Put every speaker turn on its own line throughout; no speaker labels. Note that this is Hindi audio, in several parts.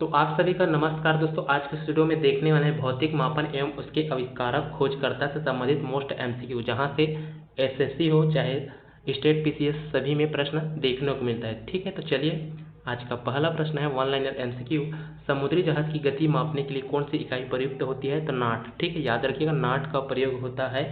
तो आप सभी का नमस्कार दोस्तों। आज के वीडियो में देखने वाले हैं भौतिक मापन एवं उसके आविष्कारक खोजकर्ता से संबंधित मोस्ट एमसीक्यू, जहां से एसएससी हो चाहे स्टेट पीसीएस सभी में प्रश्न देखने को मिलता है। ठीक है, तो चलिए आज का पहला प्रश्न है वन लाइनर एमसीक्यू। समुद्री जहाज की गति मापने के लिए कौन सी इकाई प्रयुक्त होती है? तो नाट। ठीक है, याद रखिएगा नाट का प्रयोग होता है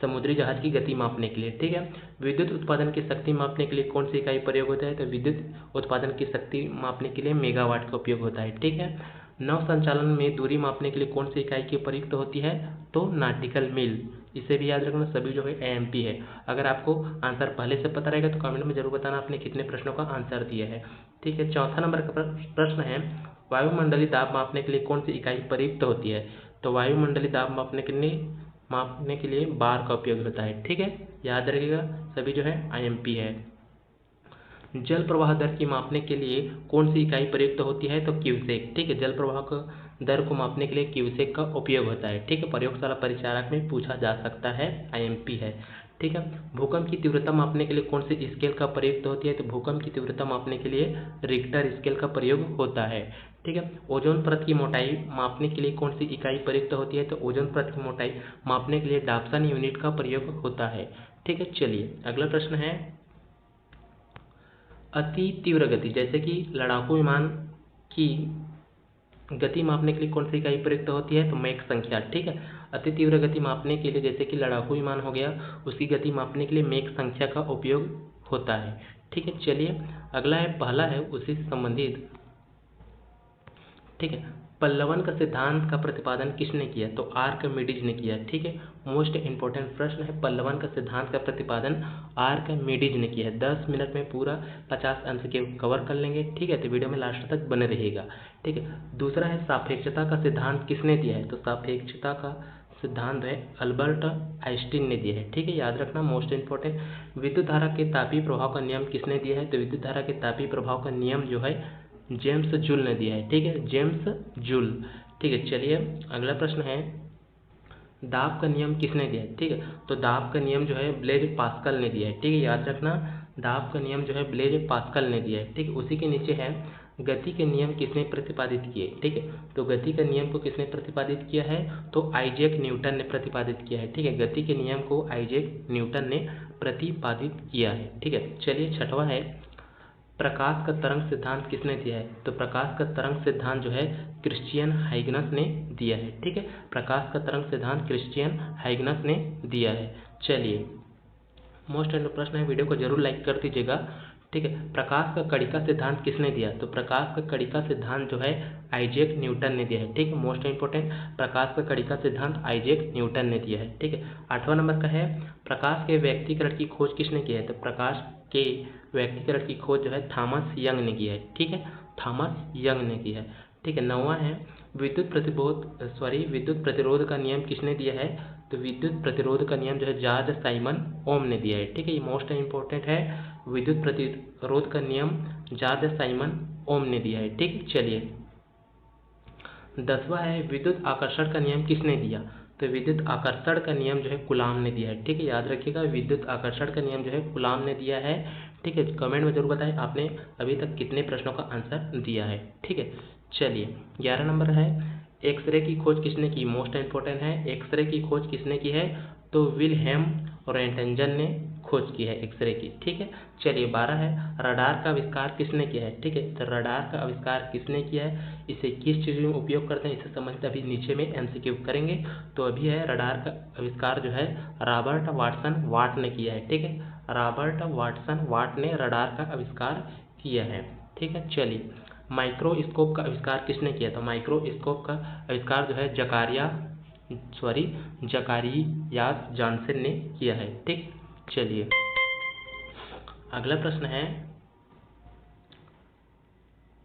समुद्री जहाज की गति मापने के लिए। ठीक है, विद्युत उत्पादन की शक्ति मापने के लिए कौन सी इकाई प्रयोग होता है? तो विद्युत उत्पादन की शक्ति मापने के लिए मेगावाट का उपयोग होता है। ठीक है, नौ संचालन में दूरी मापने के लिए कौन सी इकाई की प्रयुक्त होती है? तो नाटिकल मील। इसे भी याद रखना, सभी जो है एएमपी है। अगर आपको आंसर पहले से पता रहेगा तो कमेंट में जरूर बताना आपने कितने प्रश्नों का आंसर दिया है। ठीक है, चौथा नंबर का प्रश्न है वायुमंडलीय दाब मापने के लिए कौन सी इकाई प्रयुक्त होती है? तो वायुमंडलीय दाब मापने के लिए बार का उपयोग होता है। ठीक है, याद रखिएगा सभी जो है आईएमपी है। जल प्रवाह दर की मापने के लिए कौन सी इकाई प्रयुक्त होती है? तो क्यूसेक। ठीक है, जल प्रवाह का दर को मापने के लिए क्यूसेक का उपयोग होता है। ठीक है, प्रयोगशाला परिचालक में पूछा जा सकता है, आईएमपी है। ठीक है, भूकंप की तीव्रता मापने के लिए कौन सी स्केल का प्रयुक्त होती है? तो भूकंप की तीव्रता मापने के लिए रिक्टर स्केल का प्रयोग होता है। ठीक है, ओजोन परत की मोटाई मापने के लिए कौन सी इकाई प्रयुक्त होती है? तो ओजोन परत की मोटाई मापने के लिए डाप्सन यूनिट का प्रयोग होता है। ठीक है, चलिए अगला प्रश्न है अति तीव्र गति, जैसे कि लड़ाकू विमान की गति मापने के लिए कौन सी इकाई प्रयुक्त होती है? तो मैक संख्या। ठीक है, अति तीव्र गति मापने के लिए जैसे कि लड़ाकू विमान हो गया, उसकी गति मापने के लिए मैक संख्या का उपयोग होता है। ठीक है, चलिए अगला है, पहला है उसी से संबंधित। ठीक है, पल्लवन का सिद्धांत का प्रतिपादन किसने किया? तो आर्किमिडीज ने किया। ठीक है, मोस्ट इंपॉर्टेंट प्रश्न है, पल्लवन का सिद्धांत का प्रतिपादन आर्किमिडीज ने किया है। 10 मिनट में पूरा 50 एमसीक्यू कवर कर लेंगे। ठीक है, तो वीडियो में लास्ट तक बने रहिएगा। ठीक है, दूसरा है सापेक्षता का सिद्धांत किसने दिया है? तो सापेक्षता का सिद्धांत है अल्बर्ट आइंस्टीन ने दिया है। ठीक है, याद रखना मोस्ट इंपॉर्टेंट। विद्युत धारा के तापीय प्रभाव का नियम किसने दिया है? तो विद्युत धारा के तापीय प्रभाव का नियम जो है जेम्स जूल ने दिया है। ठीक है, जेम्स जूल। ठीक है, चलिए अगला प्रश्न है दाब का नियम किसने दिया है? ठीक है, तो दाब का नियम जो है ब्लेज पास्कल ने दिया है। ठीक है, याद रखना दाब का नियम जो है ब्लेज पास्कल ने दिया है। ठीक है, उसी के नीचे है गति के नियम किसने प्रतिपादित किए? ठीक है, तो गति के नियम को किसने प्रतिपादित किया है? तो आइजैक न्यूटन ने प्रतिपादित किया है। ठीक है, गति के नियम को आइजैक न्यूटन ने प्रतिपादित किया है। ठीक है, चलिए छठवां है प्रकाश का तरंग सिद्धांत किसने दिया है? तो प्रकाश का तरंग सिद्धांत जो है क्रिश्चियन हाइगनस ने दिया है। ठीक है, प्रकाश का तरंग सिद्धांत क्रिश्चियन हाइगनस ने दिया है। चलिए मोस्ट इंपॉर्टेंट प्रश्न है, वीडियो को जरूर लाइक कर दीजिएगा। ठीक है, प्रकाश का कणिका सिद्धांत किसने दिया? तो प्रकाश का कणिका सिद्धांत जो है आइजैक न्यूटन ने दिया है। ठीक है, मोस्ट इंपॉर्टेंट प्रकाश का कणिका सिद्धांत आइजैक न्यूटन ने दिया है। ठीक है, 8वां नंबर का है प्रकाश के व्यक्तिकरण की खोज किसने की है? तो प्रकाश के व्यक्तिकरण की खोज जो है थॉमस यंग ने की है। ठीक है, थॉमस यंग ने की है। ठीक है, 9वां है विद्युत प्रतिरोध का नियम किसने दिया है? तो विद्युत प्रतिरोध का नियम जो है जॉर्ज साइमन ओम ने दिया है। ठीक है, ये मोस्ट इंपॉर्टेंट है, विद्युत प्रतिरोध का नियम जॉर्ज साइमन ओम ने दिया है। ठीक, चलिए 10वां है विद्युत आकर्षण का नियम किसने दिया? तो विद्युत आकर्षण का नियम जो है कूलॉम ने दिया है। ठीक है, याद रखिएगा विद्युत आकर्षण का नियम जो है कूलॉम ने दिया है। ठीक है, कमेंट में जरूर बताएं आपने अभी तक कितने प्रश्नों का आंसर दिया है। ठीक है, चलिए 11 नंबर है एक्सरे की खोज किसने की? मोस्ट इंपॉर्टेंट है, एक्सरे की खोज किसने की है? तो विल्हेम रोएंटगन ने खोज की है एक्सरे की। ठीक है, चलिए 12 है रडार का आविष्कार किसने किया है? ठीक है, तो रडार का आविष्कार किसने किया है, इसे किस चीज़ में उपयोग करते हैं, इसे संबंधित अभी नीचे में एमसीक्यू करेंगे। तो अभी है रडार का आविष्कार जो है रॉबर्ट वाटसन वाट ने किया है। ठीक है, रॉबर्ट वाटसन वाट ने रडार का आविष्कार किया है। ठीक है, चलिए माइक्रोस्कोप का आविष्कार किसने किया? तो माइक्रोस्कोप का आविष्कार जो है जकारियास जॉनसन ने किया है। ठीक, चलिए अगला प्रश्न है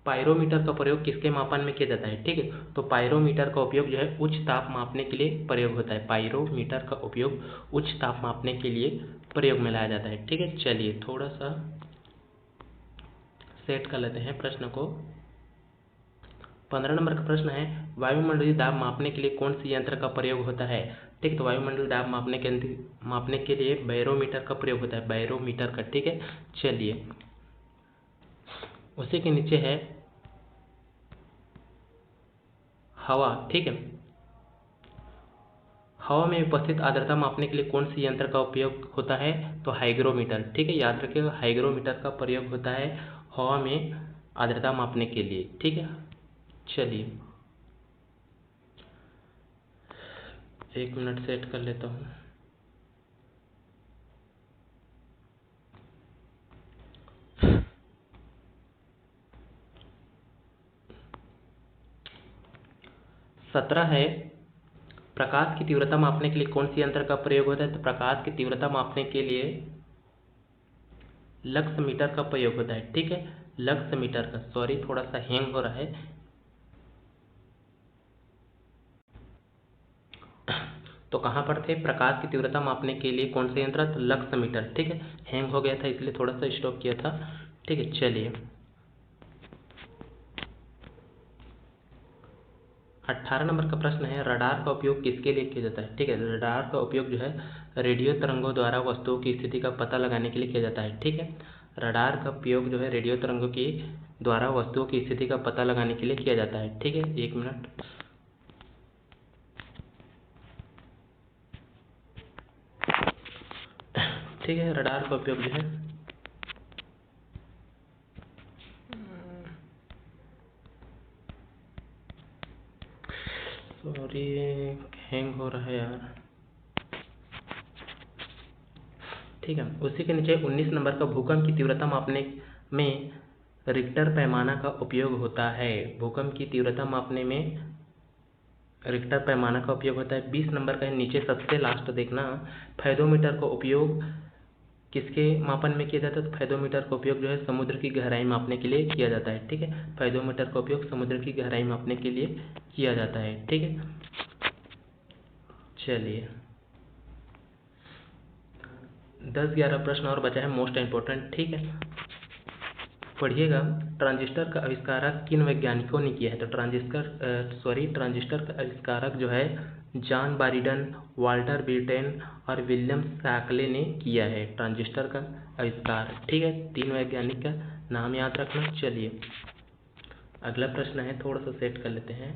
पायरोमीटर का प्रयोग किसके मापन में किया जाता है? ठीक है, तो पायरोमीटर का उपयोग जो है उच्च ताप मापने के लिए प्रयोग होता है। पायरोमीटर का उपयोग उच्च ताप मापने के लिए प्रयोग में लाया जाता है। ठीक है, चलिए थोड़ा सा सेट कर लेते हैं प्रश्न को। 15 नंबर का प्रश्न है वायुमंडलीय दाब मापने के लिए कौन सी यंत्र का प्रयोग होता है? ठीक, तो वायुमंडलीय दाब मापने के लिए बैरोमीटर का प्रयोग होता है, बैरोमीटर का। ठीक है, चलिए उसी के नीचे है हवा, ठीक है। हवा में उपस्थित आर्द्रता मापने के लिए कौन सी यंत्र का उपयोग होता है? तो हाइग्रोमीटर, ठीक है। याद रखिएगा, हाइग्रोमीटर का प्रयोग होता है हवा में आर्द्रता मापने के लिए, ठीक है। चलिए 1 मिनट सेट कर लेता हूँ। सत्रह है, प्रकाश की तीव्रता मापने के लिए कौन सी यंत्र का प्रयोग होता है? तो प्रकाश की तीव्रता मापने के लिए लक्स मीटर का प्रयोग होता है, ठीक है। लक्स मीटर का, सॉरी थोड़ा सा हैंग हो रहा है। तो कहाँ पर थे? प्रकाश की तीव्रता मापने के लिए कौन सा यंत्र? तो लक्स मीटर, ठीक है। हैंग हो गया था इसलिए थोड़ा सा स्टॉप किया था, ठीक है। चलिए 18 नंबर का प्रश्न है, रडार का उपयोग किसके लिए किया जाता है? ठीक है, रडार का उपयोग जो है रेडियो तरंगों द्वारा वस्तुओं की स्थिति का पता लगाने के लिए किया जाता है, ठीक है। रडार का उपयोग जो है रेडियो तरंगों की द्वारा वस्तुओं की स्थिति का पता लगाने के लिए किया जाता है, ठीक है। 1 मिनट। ठीक है, रडार का उपयोग जो है सॉरी हैंग हो रहा है यार, ठीक है। उसी के नीचे 19 नंबर का भूकंप की तीव्रता मापने में रिक्टर पैमाना का उपयोग होता है। भूकंप की तीव्रता मापने में रिक्टर पैमाना का उपयोग होता है। 20 नंबर का है, नीचे सबसे लास्ट देखना, फेदोमीटर का उपयोग किसके मापन में किया जाता है? तो फेदोमीटर का उपयोग जो है समुद्र की गहराई मापने के लिए किया जाता है, ठीक है। फेदोमीटर का उपयोग समुद्र की गहराई मापने के लिए किया जाता है, ठीक है। चलिए 10-11 प्रश्न और बचा है, मोस्ट इम्पोर्टेंट, ठीक है। पढ़िएगा, ट्रांजिस्टर का आविष्कारक किन वैज्ञानिकों ने किया है? तो ट्रांजिस्टर का आविष्कारक जो है जॉन बारिडन, वाल्टर ब्रिटेन और विलियम शैकले ने किया है ट्रांजिस्टर का आविष्कार, ठीक है। 3 वैज्ञानिक का नाम याद रखना। चलिए अगला प्रश्न है, थोड़ा सा सेट कर लेते हैं।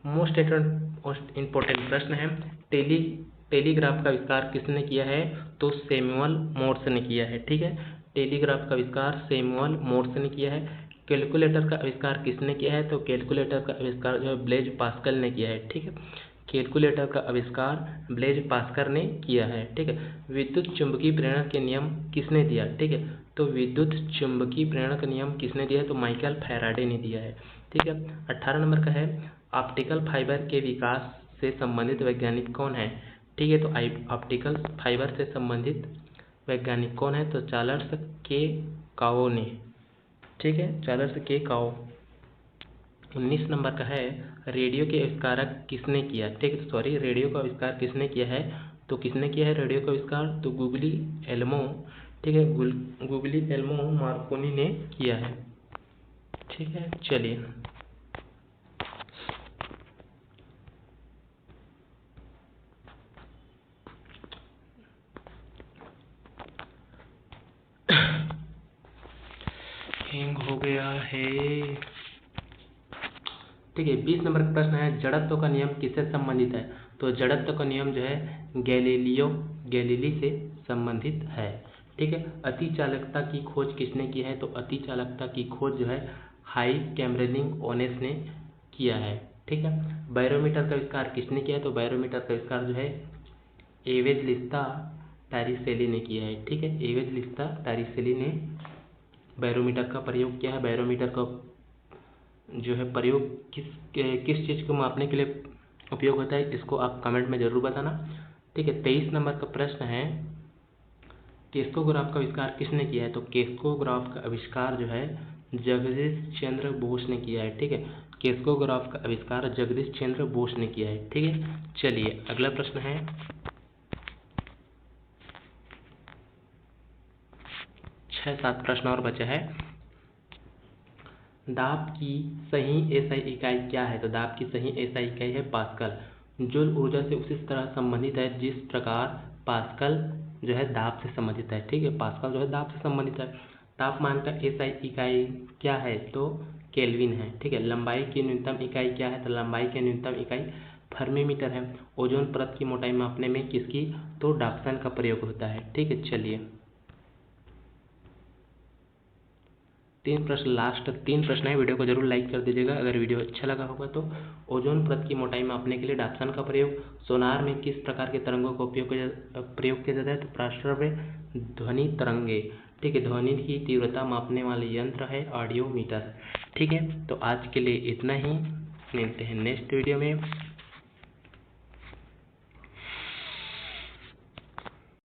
मोस्ट इम्पोर्टेंट प्रश्न है, टेलीग्राफ का आविष्कार किसने किया है? तो सैमुअल मोर्स ने किया है, ठीक है। टेलीग्राफ का आविष्कार सैमुअल मोर्स ने किया है। कैलकुलेटर का आविष्कार किसने किया है? तो कैलकुलेटर का आविष्कार जो है ब्लेज पास्कल ने किया है, ठीक है। कैलकुलेटर का आविष्कार ब्लेज पास्कल ने किया है, ठीक है। विद्युत चुंबकीय प्रेरण के नियम किसने दिया? ठीक है, तो विद्युत चुंबकीय प्रेरण का नियम किसने दिया है? तो माइकल फैराडे ने दिया है, ठीक है। 18 नंबर का है, ऑप्टिकल फाइबर के विकास से संबंधित वैज्ञानिक कौन है? ठीक है, तो ऑप्टिकल फाइबर से संबंधित वैज्ञानिक कौन है? तो चार्ल्स के काओ ने, ठीक है, चार्ल्स के काओ। 19 नंबर का है, रेडियो के आविष्कारक किसने किया? ठीक है, सॉरी रेडियो का आविष्कार किसने किया है? तो किसने किया है रेडियो का आविष्कार? तो गुगली एल्मो, ठीक है, गुगली एल्मो मार्कोनी ने किया है, ठीक है। चलिए हैंग हो गया है, ठीक है। 20 नंबर का प्रश्न है, जड़त्व का नियम किससे संबंधित है? तो जड़त्व का नियम जो है गैलीली से संबंधित है, ठीक है। अति चालकता की खोज किसने की है? तो अति चालकता की खोज जो है हाई कैमरेलिंग ओनेस ने किया है, ठीक है। बैरोमीटर का आविष्कार किसने किया है? तो बैरोमीटर का आविष्कार जो है एवेंजेलिस्ता टॉरिसेली ने किया है, ठीक है। एवेंजेलिस्ता टॉरिसेली ने बैरोमीटर का प्रयोग किया है। बैरोमीटर का जो है प्रयोग किस चीज़ को मापने के लिए उपयोग होता है, इसको आप कमेंट में ज़रूर बताना, ठीक है। 23 नंबर का प्रश्न है, केस्कोग्राफ का आविष्कार किसने किया है? तो केस्कोग्राफ का आविष्कार जो है जगदीश चंद्र बोस ने किया है, ठीक है। केस्कोग्राफ का आविष्कार जगदीश चंद्र बोस ने किया है, ठीक है। चलिए अगला प्रश्न है, 6-7 प्रश्न और बचा है। दाब की सही एसआई इकाई क्या है? तो दाब की सही एसआई इकाई है पास्कल। जूल ऊर्जा से उसी तरह संबंधित है जिस प्रकार पास्कल जो है दाब से संबंधित है, ठीक है। पास्कल जो है दाब से संबंधित है। तापमान का एसआई इकाई क्या है? तो केल्विन है, ठीक है। लंबाई की न्यूनतम इकाई क्या है? तो लंबाई की न्यूनतम इकाई थर्मीमीटर है। ओजोन परत की मोटाई मापने में किसकी? तो डाप्सन का प्रयोग होता है, ठीक है। चलिए 3 प्रश्न, लास्ट 3 प्रश्न है। वीडियो को जरूर लाइक कर दीजिएगा अगर वीडियो अच्छा लगा होगा तो। ओजोन परत की मोटाई मापने के लिए डाप्सन का प्रयोग। सोनार में किस प्रकार के तरंगों का प्रयोग किया जाता है? तो प्राश्रव्य ध्वनि तरंगे, ठीक है। ध्वनि की तीव्रता मापने वाले यंत्र है ऑडियोमीटर, ठीक है। तो आज के लिए इतना ही, मिलते हैं नेक्स्ट वीडियो में।